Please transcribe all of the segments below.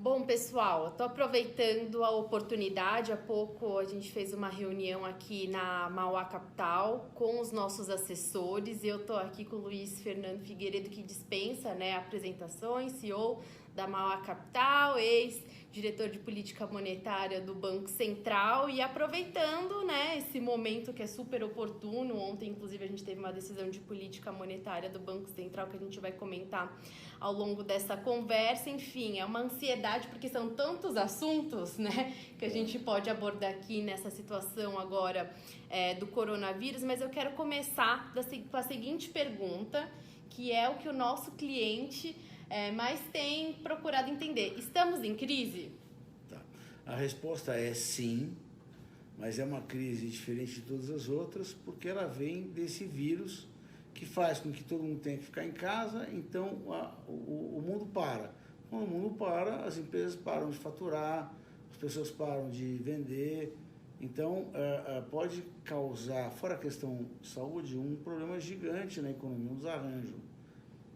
Bom, pessoal, eu tô aproveitando a oportunidade. Há pouco a gente fez uma reunião aqui na Mauá Capital com os nossos assessores. Eu tô aqui com o Luiz Fernando Figueiredo, que dispensa, apresentações, CEO da Mauá Capital, ex-diretor de política monetária do Banco Central, e aproveitando, esse momento que é super oportuno. Ontem, inclusive, a gente teve uma decisão de política monetária do Banco Central que a gente vai comentar ao longo dessa conversa. Enfim, é uma ansiedade porque são tantos assuntos, que a gente pode abordar aqui nessa situação agora do coronavírus, mas eu quero começar com a seguinte pergunta, que é o que o nosso cliente mais tem procurado entender. Estamos em crise? Tá. A resposta é sim, mas é uma crise diferente de todas as outras, porque ela vem desse vírus que faz com que todo mundo tenha que ficar em casa. Então o mundo para. Quando o mundo para, as empresas param de faturar, as pessoas param de vender. Então pode causar, fora a questão de saúde, um problema gigante na economia, um desarranjo.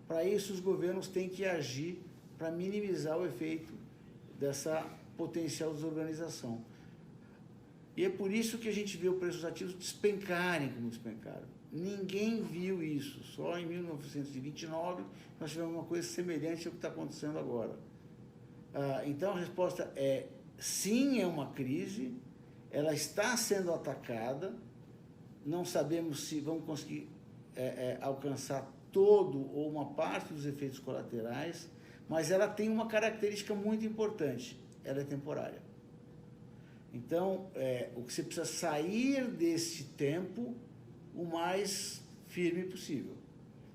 Para isso, os governos têm que agir para minimizar o efeito dessa potencial desorganização. E é por isso que a gente vê os preços ativos despencarem como despencaram. Ninguém viu isso. Só em 1929 nós tivemos uma coisa semelhante ao que está acontecendo agora. Então a resposta é sim, é uma crise, ela está sendo atacada, não sabemos se vamos conseguir alcançar todo ou uma parte dos efeitos colaterais, mas ela tem uma característica muito importante, ela é temporária. Então, o que você precisa sair desse tempo o mais firme possível.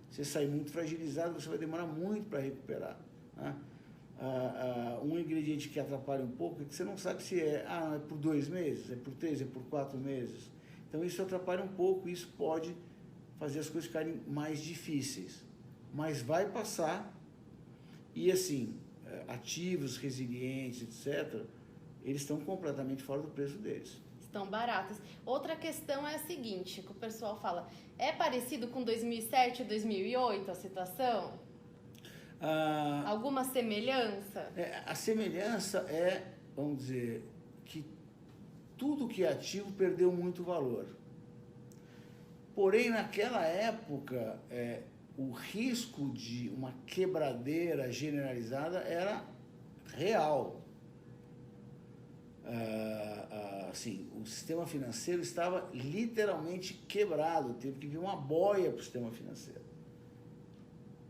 Você sair muito fragilizado, você vai demorar muito para recuperar, né? Um ingrediente que atrapalha um pouco é que você não sabe se é por 2 meses, é por 3, é por 4 meses. Então, isso atrapalha um pouco, isso pode fazer as coisas ficarem mais difíceis. Mas vai passar e, assim, ativos, resilientes, etc., eles estão completamente fora do preço deles. Estão baratos. Outra questão é a seguinte, que o pessoal fala, é parecido com 2007 e 2008 a situação? Alguma semelhança? A semelhança é, vamos dizer, que tudo que é ativo perdeu muito valor. Porém, naquela época, o risco de uma quebradeira generalizada era real. Assim, o sistema financeiro estava literalmente quebrado, teve que vir uma boia para o sistema financeiro.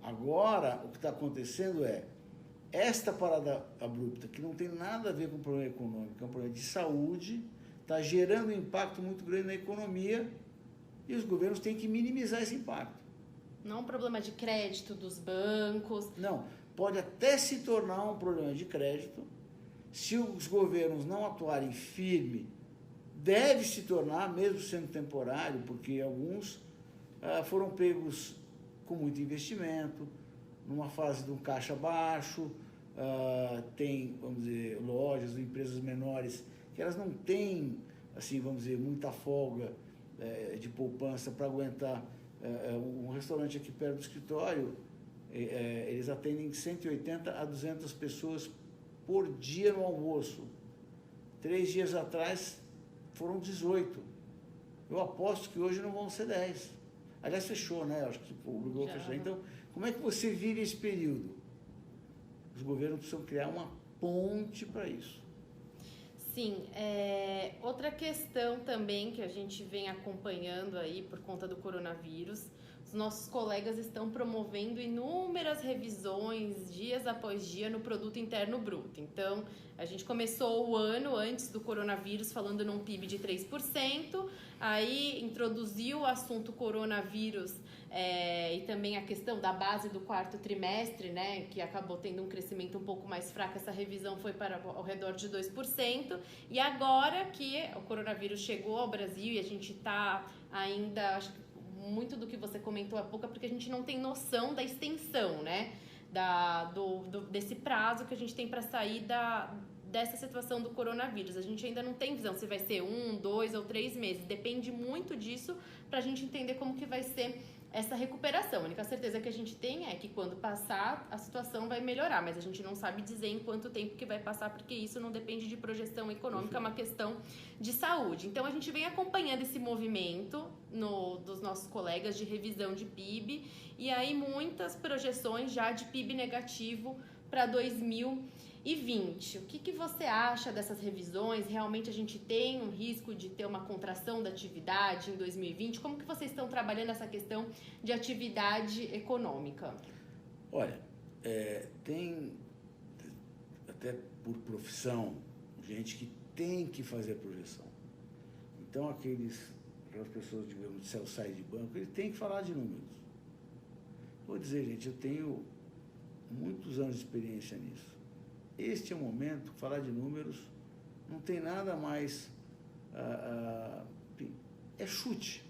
Agora, o que está acontecendo esta parada abrupta, que não tem nada a ver com o problema econômico, é um problema de saúde, está gerando um impacto muito grande na economia e os governos têm que minimizar esse impacto. Não é um problema de crédito dos bancos? Não, pode até se tornar um problema de crédito. Se os governos não atuarem firme, deve se tornar, mesmo sendo temporário, porque alguns foram pegos com muito investimento, numa fase de um caixa baixo, tem, vamos dizer, lojas ou empresas menores que elas não têm, assim, vamos dizer, muita folga de poupança para aguentar. Um restaurante aqui perto do escritório, eles atendem 180 a 200 pessoas por dia no almoço. 3 dias atrás foram 18. Eu aposto que hoje não vão ser 10. Aliás, fechou, né? Acho que obrigou a fechar. Então, como é que você vive esse período? Os governos precisam criar uma ponte para isso. Sim. Outra questão também que a gente vem acompanhando aí por conta do coronavírus, os nossos colegas estão promovendo inúmeras revisões, dias após dia, no Produto Interno Bruto. Então, a gente começou o ano antes do coronavírus falando num PIB de 3%, aí introduziu o assunto coronavírus e também a questão da base do 4º trimestre, que acabou tendo um crescimento um pouco mais fraco. Essa revisão foi para ao redor de 2%. E agora que o coronavírus chegou ao Brasil e a gente está ainda, acho que muito do que você comentou há pouco é porque a gente não tem noção da extensão, desse prazo que a gente tem para sair dessa situação do coronavírus. A gente ainda não tem visão se vai ser 1, 2 ou 3 meses. Depende muito disso para a gente entender como que vai ser essa recuperação. A única certeza que a gente tem é que quando passar, a situação vai melhorar, mas a gente não sabe dizer em quanto tempo que vai passar, porque isso não depende de projeção econômica, é uma questão de saúde. Então, a gente vem acompanhando esse movimento dos nossos colegas de revisão de PIB, e aí muitas projeções já de PIB negativo para 2020. O que você acha dessas revisões? Realmente a gente tem um risco de ter uma contração da atividade em 2020? Como que vocês estão trabalhando essa questão de atividade econômica? Olha, tem, até por profissão, gente que tem que fazer projeção. Então, aquelas pessoas, digamos, de sell-side de banco, ele tem que falar de números. Vou dizer, gente, eu tenho muitos anos de experiência nisso. Este é o momento, falar de números, não tem nada mais, é chute,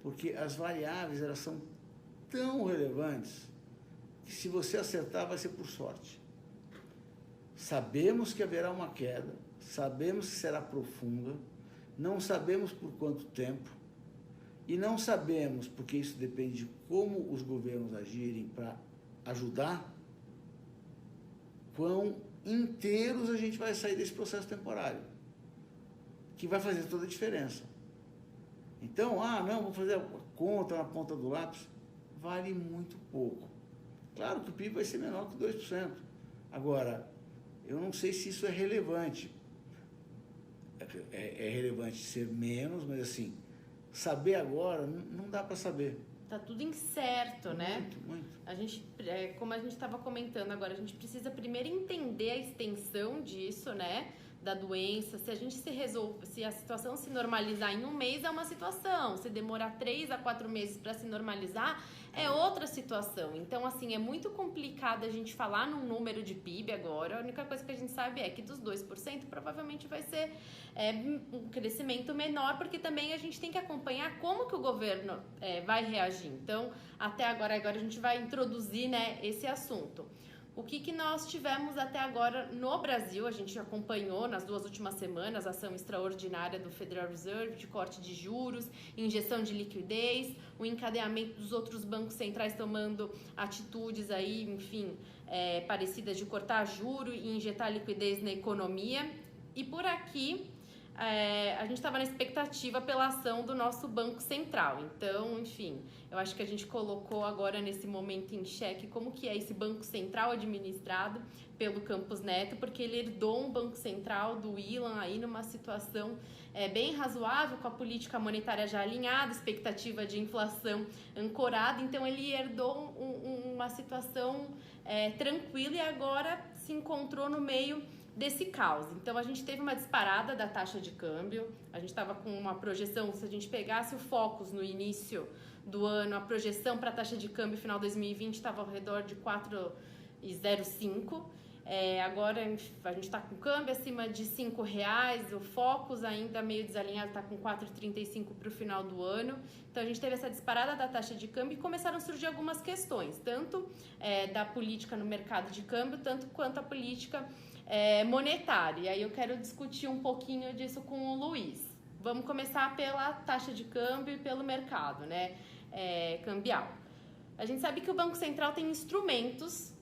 porque as variáveis, elas são tão relevantes, que se você acertar, vai ser por sorte. Sabemos que haverá uma queda, sabemos que será profunda, não sabemos por quanto tempo, e não sabemos, porque isso depende de como os governos agirem para ajudar, quão inteiros a gente vai sair desse processo temporário, que vai fazer toda a diferença. Então, não, vou fazer a conta na ponta do lápis, vale muito pouco. Claro que o PIB vai ser menor que 2%. Agora, eu não sei se isso é relevante. É relevante ser menos, mas assim, saber agora, não dá para saber. Tá tudo incerto, né? Muito. A gente, como a gente estava comentando agora, a gente precisa primeiro entender a extensão disso, né? Da doença. Se a gente se a situação se normalizar em um mês é uma situação, se demorar 3 a 4 meses para se normalizar é outra situação. Então, assim, é muito complicado a gente falar num número de PIB agora. A única coisa que a gente sabe é que dos 2% provavelmente vai ser um crescimento menor, porque também a gente tem que acompanhar como que o governo vai reagir. Então, até agora a gente vai introduzir, né, esse assunto. O que nós tivemos até agora no Brasil, a gente acompanhou nas 2 últimas semanas a ação extraordinária do Federal Reserve de corte de juros, injeção de liquidez, o encadeamento dos outros bancos centrais tomando atitudes aí, enfim, parecidas de cortar juro e injetar liquidez na economia. E por aqui, a gente estava na expectativa pela ação do nosso Banco Central. Então, enfim, eu acho que a gente colocou agora nesse momento em xeque como que é esse Banco Central administrado pelo Campos Neto, porque ele herdou um Banco Central do Ilan aí numa situação bem razoável, com a política monetária já alinhada, expectativa de inflação ancorada. Então, ele herdou uma situação tranquila e agora se encontrou no meio desse caos. Então, a gente teve uma disparada da taxa de câmbio, a gente estava com uma projeção, se a gente pegasse o Focus no início do ano, a projeção para a taxa de câmbio final 2020 estava ao redor de 4,05. Agora a gente está com câmbio acima de R$5, o Focus ainda meio desalinhado, está com 4,35 para o final do ano. Então, a gente teve essa disparada da taxa de câmbio e começaram a surgir algumas questões, tanto da política no mercado de câmbio, tanto quanto a política monetária. E aí eu quero discutir um pouquinho disso com o Luiz. Vamos começar pela taxa de câmbio e pelo mercado, né, cambial. A gente sabe que o Banco Central tem instrumentos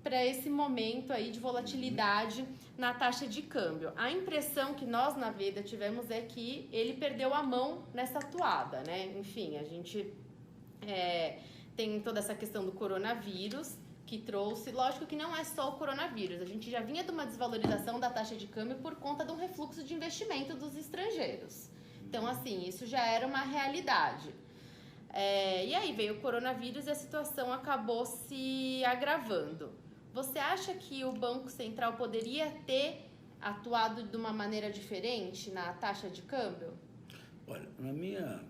para esse momento aí de volatilidade na taxa de câmbio. A impressão que nós na Veda tivemos é que ele perdeu a mão nessa atuada, né? Enfim, a gente tem toda essa questão do coronavírus, que trouxe, lógico que não é só o coronavírus, a gente já vinha de uma desvalorização da taxa de câmbio por conta de um refluxo de investimento dos estrangeiros. Então, assim, isso já era uma realidade. E aí veio o coronavírus e a situação acabou se agravando. Você acha que o Banco Central poderia ter atuado de uma maneira diferente na taxa de câmbio? Olha, na minha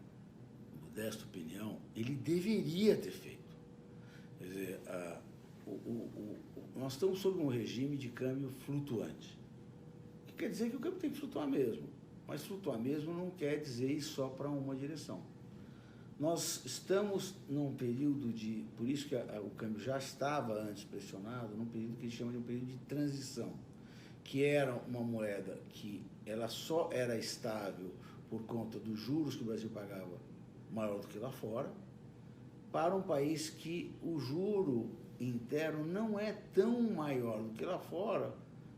modesta opinião, ele deveria ter feito. Quer dizer, nós estamos sob um regime de câmbio flutuante. Que quer dizer que o câmbio tem que flutuar mesmo. Mas flutuar mesmo não quer dizer ir só para uma direção. Nós estamos num período de... Por isso que o câmbio já estava antes pressionado, num período que a gente chama de um período de transição, que era uma moeda que ela só era estável por conta dos juros que o Brasil pagava maior do que lá fora, para um país que o juro interno não é tão maior do que lá fora,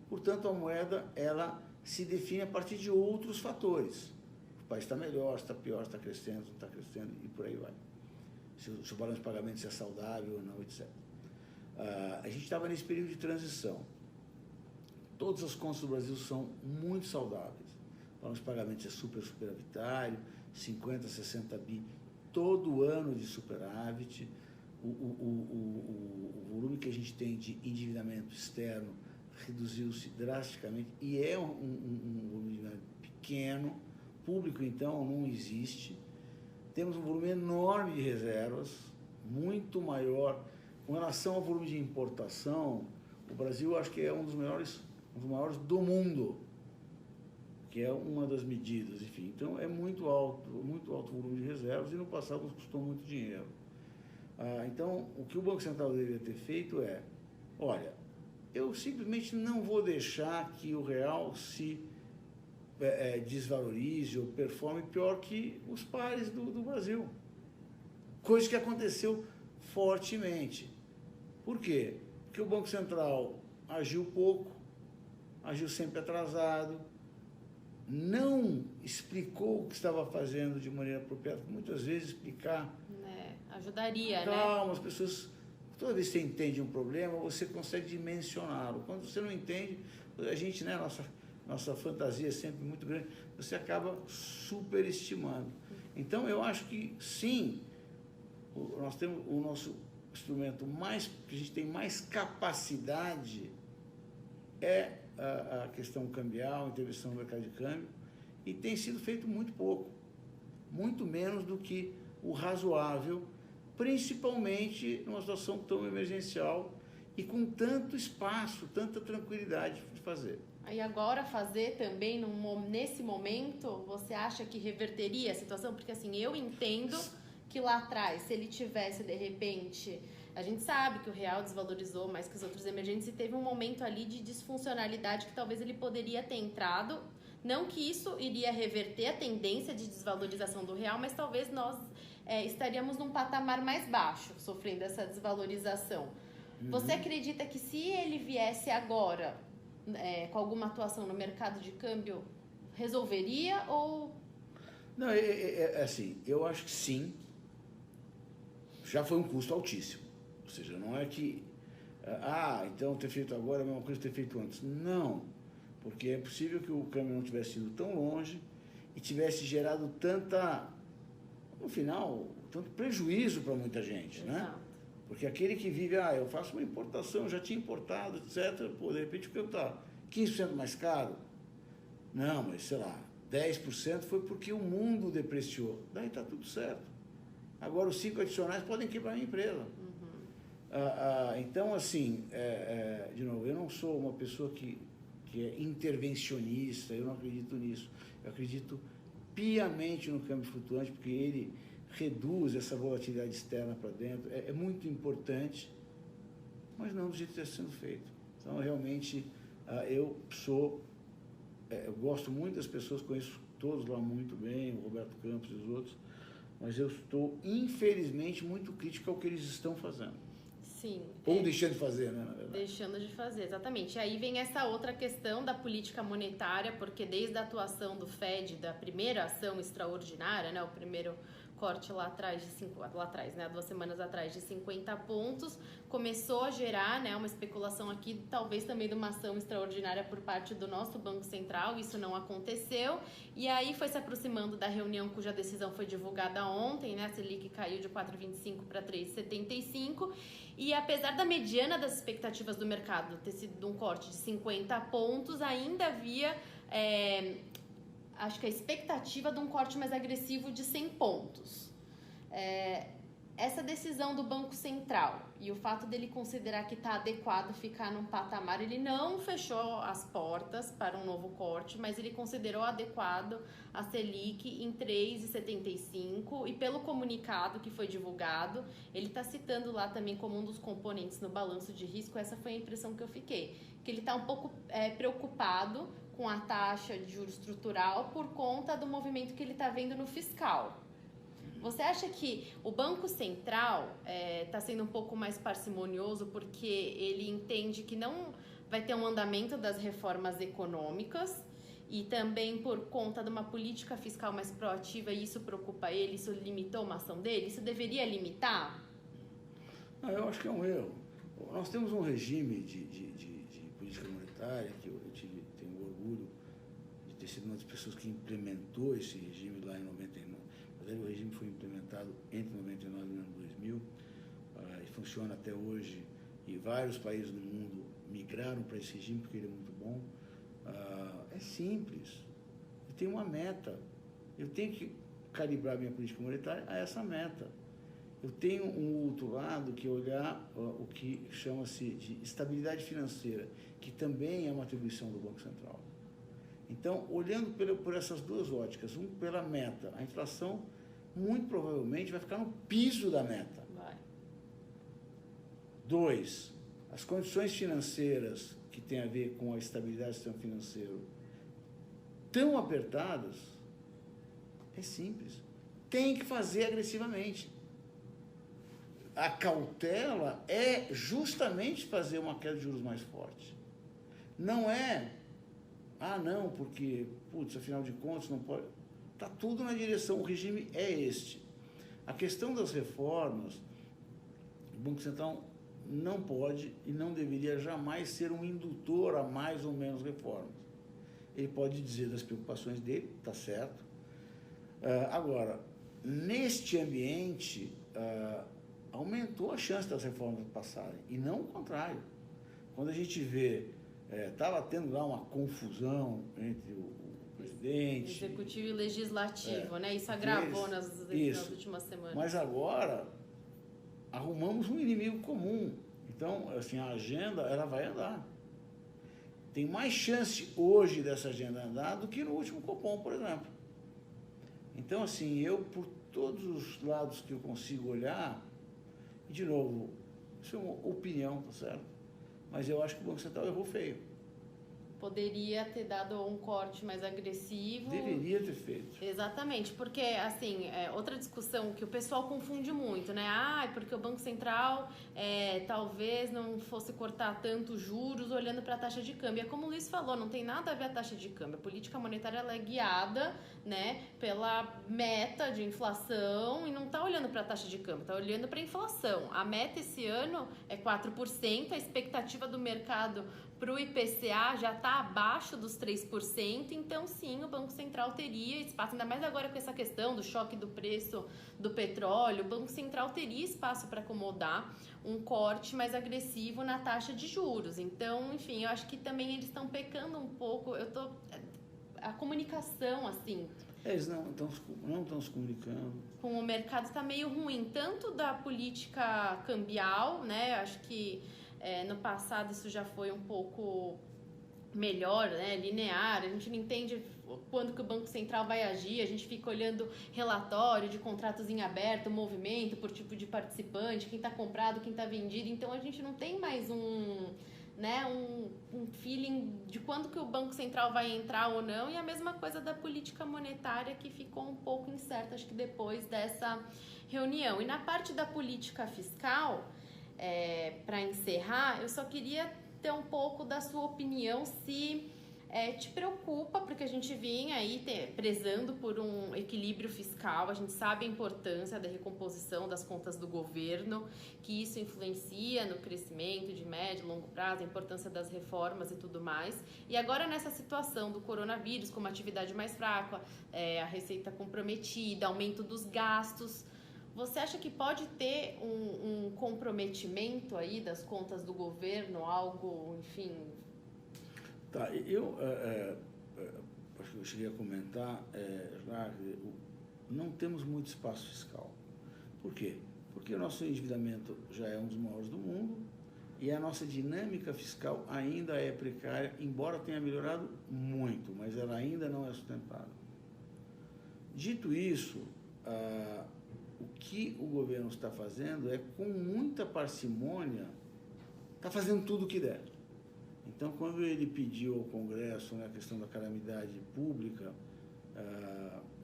portanto a moeda ela se define a partir de outros fatores. O país está melhor, está pior, está crescendo, não está crescendo e por aí vai. Se o balanço de pagamentos é saudável ou não, etc. A gente estava nesse período de transição. Todas as contas do Brasil são muito saudáveis. O balanço de pagamentos é superavitário, 50, 60 bi todo ano de superávit. O volume que a gente tem de endividamento externo reduziu-se drasticamente e é um volume pequeno, público então não existe. Temos um volume enorme de reservas, muito maior. Com relação ao volume de importação, o Brasil acho que é um dos maiores do mundo, que é uma das medidas, enfim. Então é muito alto o volume de reservas e no passado nos custou muito dinheiro. Então, o que o Banco Central deveria ter feito é, olha, eu simplesmente não vou deixar que o real se desvalorize ou performe pior que os pares do Brasil. Coisa que aconteceu fortemente. Por quê? Porque o Banco Central agiu pouco, agiu sempre atrasado, não explicou o que estava fazendo de maneira apropriada. Muitas vezes explicar... ajudaria, calma, as pessoas... Toda vez que você entende um problema, você consegue dimensioná-lo. Quando você não entende, a gente, né, nossa fantasia é sempre muito grande, você acaba superestimando. Então, eu acho que, sim, nós temos o nosso instrumento que a gente tem mais capacidade é a questão cambial, a intervenção no mercado de câmbio, e tem sido feito muito pouco, muito menos do que o razoável, principalmente numa situação tão emergencial e com tanto espaço, tanta tranquilidade de fazer. E agora fazer também, nesse momento, você acha que reverteria a situação? Porque assim, eu entendo que lá atrás, se ele tivesse, de repente... A gente sabe que o real desvalorizou mais que os outros emergentes e teve um momento ali de disfuncionalidade que talvez ele poderia ter entrado. Não que isso iria reverter a tendência de desvalorização do real, mas talvez nós estaríamos num patamar mais baixo, sofrendo essa desvalorização. Você acredita que se ele viesse agora, com alguma atuação no mercado de câmbio, resolveria ou... Não, assim, eu acho que sim. Já foi um custo altíssimo. Ou seja, não é que... então ter feito agora é a mesma coisa que ter feito antes. Não, porque é possível que o câmbio não tivesse ido tão longe e tivesse gerado no final, tanto prejuízo para muita gente, né? Porque aquele que vive, eu faço uma importação, já tinha importado, etc., de repente o câmbio está 15% mais caro. Não, mas sei lá, 10% foi porque o mundo depreciou. Daí está tudo certo. Agora os 5 adicionais podem quebrar a empresa. Então, assim, de novo, eu não sou uma pessoa que é intervencionista, eu não acredito nisso. Eu acredito piamente no câmbio flutuante, porque ele reduz essa volatilidade externa para dentro. É muito importante, mas não do jeito que está sendo feito. Então, realmente, eu gosto muito das pessoas, conheço todos lá muito bem, o Roberto Campos e os outros, mas eu estou, infelizmente, muito crítico ao que eles estão fazendo. Sim. Ou deixando de fazer, né, na verdade. Deixando de fazer, exatamente. E aí vem essa outra questão da política monetária, porque desde a atuação do Fed, da primeira ação extraordinária, né, o primeiro corte lá atrás, 2 semanas atrás, de 50 pontos, começou a gerar, né, uma especulação aqui, talvez também de uma ação extraordinária por parte do nosso Banco Central. Isso não aconteceu, e aí foi se aproximando da reunião cuja decisão foi divulgada ontem, né, a Selic caiu de 4,25 para 3,75, e apesar da mediana das expectativas do mercado ter sido um corte de 50 pontos, ainda havia... acho que a expectativa de um corte mais agressivo de 100 pontos. Essa decisão do Banco Central e o fato dele considerar que está adequado ficar num patamar, ele não fechou as portas para um novo corte, mas ele considerou adequado a Selic em 3,75 e pelo comunicado que foi divulgado, ele está citando lá também como um dos componentes no balanço de risco. Essa foi a impressão que eu fiquei, que ele está um pouco preocupado com a taxa de juros estrutural por conta do movimento que ele está vendo no fiscal. Você acha que o Banco Central está sendo um pouco mais parcimonioso porque ele entende que não vai ter um andamento das reformas econômicas e também por conta de uma política fiscal mais proativa e isso preocupa ele, isso limitou uma ação dele? Isso deveria limitar? Não, eu acho que é um erro. Nós temos um regime de política monetária que eu tenho orgulho de ter sido uma das pessoas que implementou esse regime lá em 99. O regime foi implementado entre 99 e 2000 e funciona até hoje, e vários países do mundo migraram para esse regime porque ele é muito bom. É simples, eu tenho uma meta, eu tenho que calibrar minha política monetária a essa meta. Eu tenho um outro lado que é olhar o que chama-se de estabilidade financeira, que também é uma atribuição do Banco Central. Então, olhando por essas duas óticas, pela meta, a inflação muito provavelmente vai ficar no piso da meta. Vai. 2, as condições financeiras que têm a ver com a estabilidade do sistema financeiro tão apertadas, é simples. Tem que fazer agressivamente. A cautela é justamente fazer uma queda de juros mais forte. Não é, não, porque, afinal de contas, não pode. Está tudo na direção, o regime é este. A questão das reformas, o Banco Central não pode e não deveria jamais ser um indutor a mais ou menos reformas. Ele pode dizer das preocupações dele, está certo. Agora, neste ambiente, aumentou a chance das reformas passarem, e não o contrário. Quando a gente vê, estava tendo lá uma confusão entre o presidente... Executivo e legislativo, né? Isso agravou nas últimas semanas. Mas agora, arrumamos um inimigo comum. Então, assim, a agenda, ela vai andar. Tem mais chance hoje dessa agenda andar do que no último Copom, por exemplo. Então, assim, eu, por todos os lados que eu consigo olhar, e, de novo, isso é uma opinião, tá certo? Mas eu acho que o Banco Central errou feio. Poderia ter dado um corte mais agressivo. Deveria ter feito. Exatamente, porque, assim, outra discussão que o pessoal confunde muito, né? Porque o Banco Central talvez não fosse cortar tanto juros olhando para a taxa de câmbio. É como o Luiz falou, não tem nada a ver a taxa de câmbio. A política monetária ela é guiada, né, pela meta de inflação e não está olhando para a taxa de câmbio, está olhando para a inflação. A meta esse ano é 4%, a expectativa do mercado para o IPCA já está abaixo dos 3%, então sim, o Banco Central teria espaço, ainda mais agora com essa questão do choque do preço do petróleo, o Banco Central teria espaço para acomodar um corte mais agressivo na taxa de juros. Então, enfim, eu acho que também eles estão pecando um pouco, a comunicação, assim... Eles não estão se comunicando. Com o mercado está meio ruim, tanto da política cambial, né, acho que no passado isso já foi um pouco melhor, né, linear, a gente não entende quando que o Banco Central vai agir, a gente fica olhando relatório de contratos em aberto, movimento por tipo de participante, quem está comprado, quem está vendido, então a gente não tem mais um feeling de quando que o Banco Central vai entrar ou não, e a mesma coisa da política monetária que ficou um pouco incerta, acho que depois dessa reunião. E na parte da política fiscal, para encerrar, eu só queria ter um pouco da sua opinião se te preocupa, porque a gente vinha aí prezando por um equilíbrio fiscal, a gente sabe a importância da recomposição das contas do governo, que isso influencia no crescimento de médio e longo prazo, a importância das reformas e tudo mais. E agora nessa situação do coronavírus, com uma atividade mais fraca, a receita comprometida, aumento dos gastos, você acha que pode ter um comprometimento aí das contas do governo, algo, enfim... Tá, eu acho que eu cheguei a comentar, não temos muito espaço fiscal. Por quê? Porque o nosso endividamento já é um dos maiores do mundo e a nossa dinâmica fiscal ainda é precária, embora tenha melhorado muito, mas ela ainda não é sustentável. Dito isso, o que o governo está fazendo é, com muita parcimônia, está fazendo tudo o que der. Então, quando ele pediu ao Congresso, né, a questão da calamidade pública,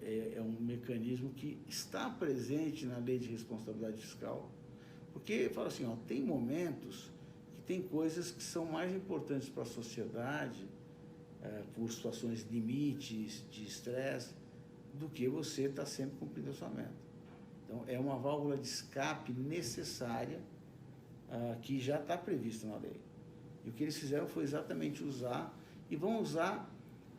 É um mecanismo que está presente na lei de responsabilidade fiscal, porque fala assim, ó, tem momentos que tem coisas que são mais importantes para a sociedade, por situações limites, de estresse, do que você estar sempre cumprindo a sua meta. Então, é uma válvula de escape necessária que já está prevista na lei. E o que eles fizeram foi exatamente usar, e vão usar,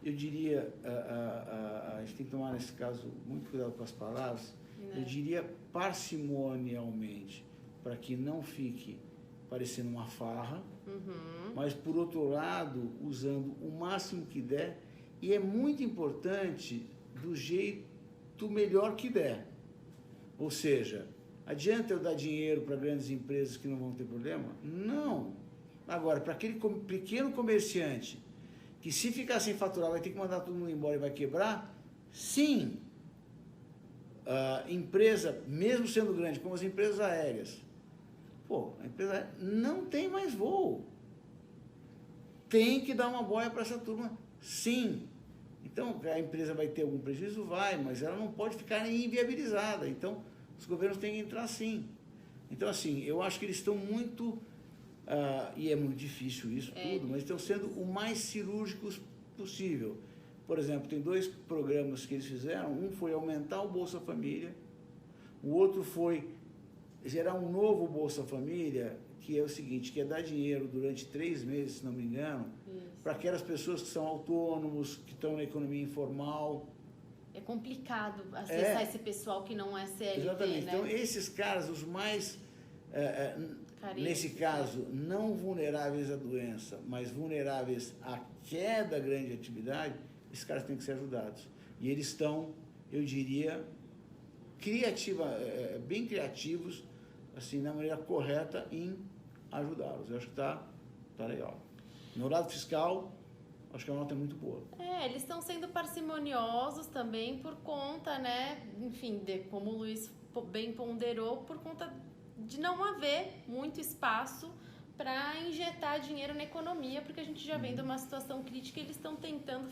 eu diria, a gente tem que tomar nesse caso muito cuidado com as palavras, eu diria parcimonialmente, para que não fique parecendo uma farra, mas por outro lado, usando o máximo que der, e é muito importante do jeito melhor que der. Ou seja, adianta eu dar dinheiro para grandes empresas que não vão ter problema? Não. Agora, para aquele pequeno comerciante que se ficar sem faturar vai ter que mandar todo mundo embora e vai quebrar, sim. A empresa, mesmo sendo grande, como as empresas aéreas, a empresa não tem mais voo. Tem que dar uma boia para essa turma, sim. Então, a empresa vai ter algum prejuízo? Vai, mas ela não pode ficar inviabilizada. Então, os governos têm que entrar sim. Então, assim, eu acho que eles estão muito, e é muito difícil isso tudo, mas estão sendo o mais cirúrgicos possível. Por exemplo, tem 2 programas que eles fizeram. Um foi aumentar o Bolsa Família, o outro foi gerar um novo Bolsa Família, que é o seguinte, que é dar dinheiro durante 3 meses, se não me engano, para aquelas pessoas que são autônomos, que estão na economia informal. É complicado acessar esse pessoal que não é CLT, exatamente. né? Então, esses caras, os mais, nesse caso, não vulneráveis à doença, mas vulneráveis à queda grande de atividade, esses caras têm que ser ajudados. E eles estão, eu diria, bem criativos, assim, na maneira correta em ajudá-los. Eu acho que está legal. No lado fiscal, acho que a nota é muito boa. Eles estão sendo parcimoniosos também por conta, né, enfim, como o Luiz bem ponderou, por conta de não haver muito espaço para injetar dinheiro na economia, porque a gente já vem de uma situação crítica e eles estão tentando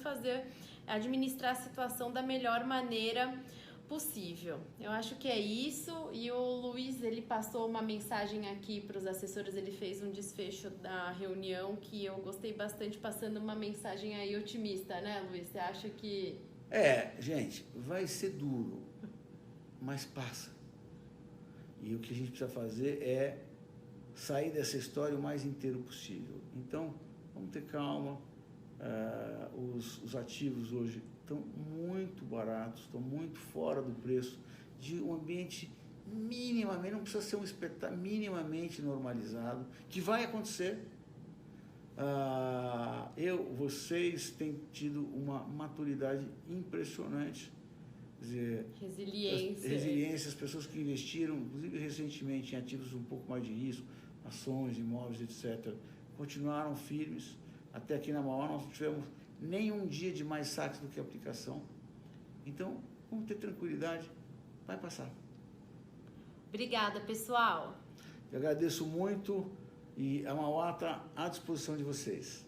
administrar a situação da melhor maneira possível. Eu acho que é isso, e o Luiz, ele passou uma mensagem aqui para os assessores, ele fez um desfecho da reunião que eu gostei bastante, passando uma mensagem aí otimista, né, Luiz? Você acha que... Gente, vai ser duro, mas passa. E o que a gente precisa fazer é sair dessa história o mais inteiro possível. Então, vamos ter calma. Os ativos hoje estão muito baratos, estão muito fora do preço de um ambiente minimamente, não precisa ser um espetáculo, minimamente normalizado, que vai acontecer. Vocês têm tido uma maturidade impressionante. Quer dizer, resiliência, as pessoas que investiram, inclusive recentemente, em ativos um pouco mais de risco, ações, imóveis, etc., continuaram firmes. Até aqui na Mauá nós não tivemos nenhum dia de mais saques do que aplicação. Então, vamos ter tranquilidade, vai passar. Obrigada, pessoal. Eu agradeço muito e a Mauá está à disposição de vocês.